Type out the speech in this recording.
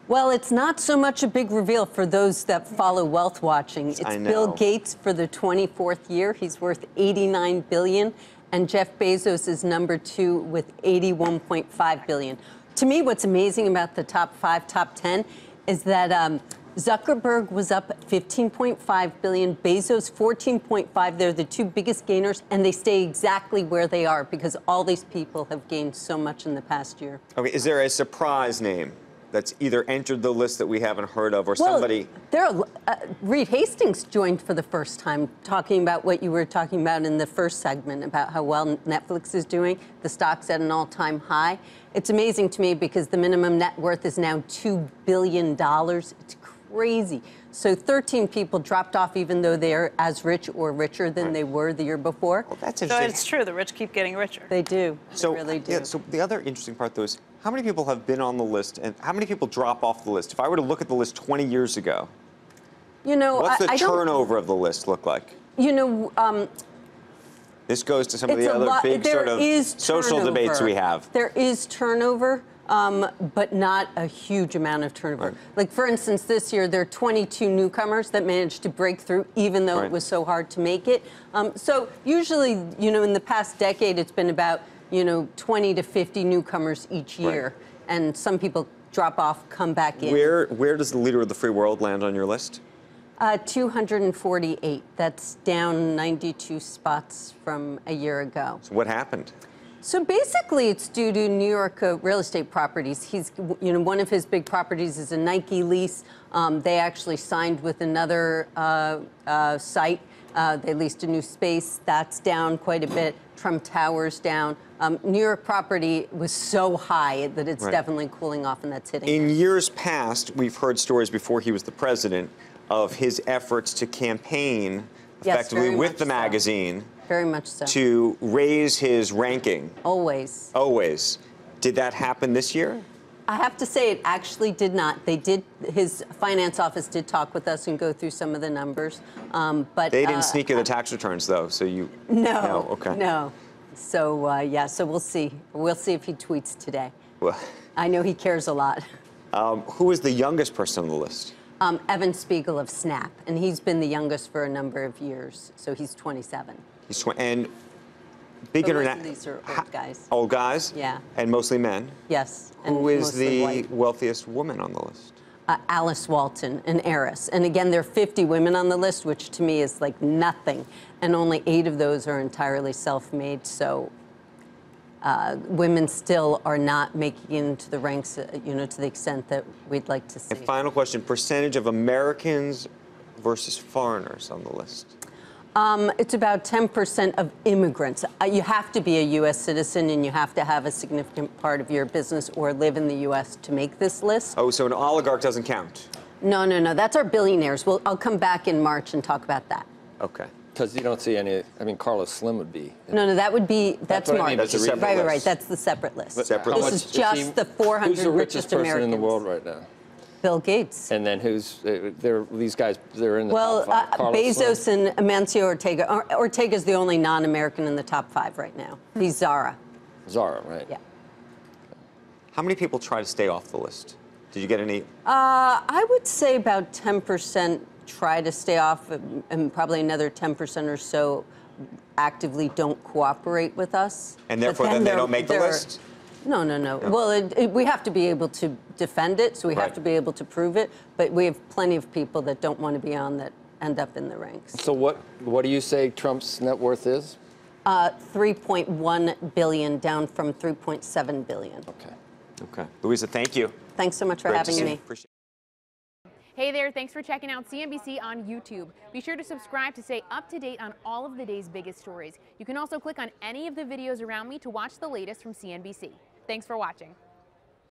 Well, it's not so much a big reveal for those that follow wealth watching. It's Bill Gates for the 24th year. He's worth $89 billion, and Jeff Bezos is number 2 with $81.5 billion. To me, what's amazing about the top 5, top 10 is that Zuckerberg was up at $15.5 billion, Bezos $14.5. They're the 2 biggest gainers, and they stay exactly where they are because all these people have gained so much in the past year. Okay, is there a surprise name that's either entered the list that we haven't heard of, or somebody? Reed Hastings joined for the first time, talking about what you were talking about in the first segment about how well Netflix is doing. The stock's at an all-time high. It's amazing to me because the minimum net worth is now $2 billion. It's crazy. So 13 people dropped off, even though they're as rich or richer than they were the year before. Well, that's interesting. So it's true. The rich keep getting richer. They do. So, they really do. Yeah, so the other interesting part, though, is how many people have been on the list and how many people drop off the list? If I were to look at the list 20 years ago, you know, what's the turnover of the list look like? You know, this goes to some of the other big sort of social debates we have. There is turnover, but not a huge amount of turnover. Right. Like, for instance, this year, there are 22 newcomers that managed to break through, even though it was so hard to make it. So usually, you know, in the past decade, it's been about, 20 to 50 newcomers each year. Right. And some people drop off, come back in. Where does the leader of the free world land on your list? 248. That's down 92 spots from a year ago. So what happened? So basically, it's due to New York real estate properties. He's, one of his big properties is a Nike lease. They actually signed with another site. They leased a new space. That's down quite a bit. Trump Tower's down. New York property was so high that it's definitely cooling off, and that's hitting. In years past, we've heard stories before he was the president of his efforts to campaign effectively with the magazine. Very much so. To raise his ranking. Always. Always. Did that happen this year? I have to say it actually did not. They did, his finance office did talk with us and go through some of the numbers, but they didn't sneak in the tax returns, though, so you... No, okay. No. So, yeah, so we'll see. We'll see if he tweets today. Well, I know he cares a lot. Who is the youngest person on the list? Evan Spiegel of Snap, and he's been the youngest for a number of years, so he's 27. He's and big internet. These are old guys. Old guys? Yeah. And mostly men? Yes. Who is the wealthiest woman on the list? Alice Walton, an heiress. And again, there are 50 women on the list, which to me is like nothing. And only 8 of those are entirely self-made. So women still are not making it into the ranks, to the extent that we'd like to see. And final question, percentage of Americans versus foreigners on the list? It's about 10% of immigrants. You have to be a U.S. citizen, and you have to have a significant part of your business or live in the U.S. to make this list. Oh, so an oligarch doesn't count? No, no, no. That's our billionaires. I'll come back in March and talk about that. Okay. Because you don't see any, Carlos Slim would be. No, no, that would be, that's March. That's a separate list. Right. That's the separate list. This is just the 400 who's the richest richest person Americans in the world right now? Bill Gates. And then who's, these guys, they're in the top 5. Bezos Slim. and Amancio Ortega. Ortega's the only non-American in the top 5 right now. He's Zara. Zara, right. Yeah. How many people try to stay off the list? Did you get any? I would say about 10% try to stay off, and probably another 10% or so actively don't cooperate with us. And therefore, then they don't make the list? No, no, no. Well, we have to be able to defend it, so we have to be able to prove it. But we have plenty of people that don't want to be on that end up in the ranks. So what do you say Trump's net worth is? 3.1 billion, down from 3.7 billion. Okay. Okay. Luisa, thank you. Thanks so much for having me. Hey there, thanks for checking out CNBC on YouTube. Be sure to subscribe to stay up to date on all of the day's biggest stories. You can also click on any of the videos around me to watch the latest from CNBC. Thanks for watching.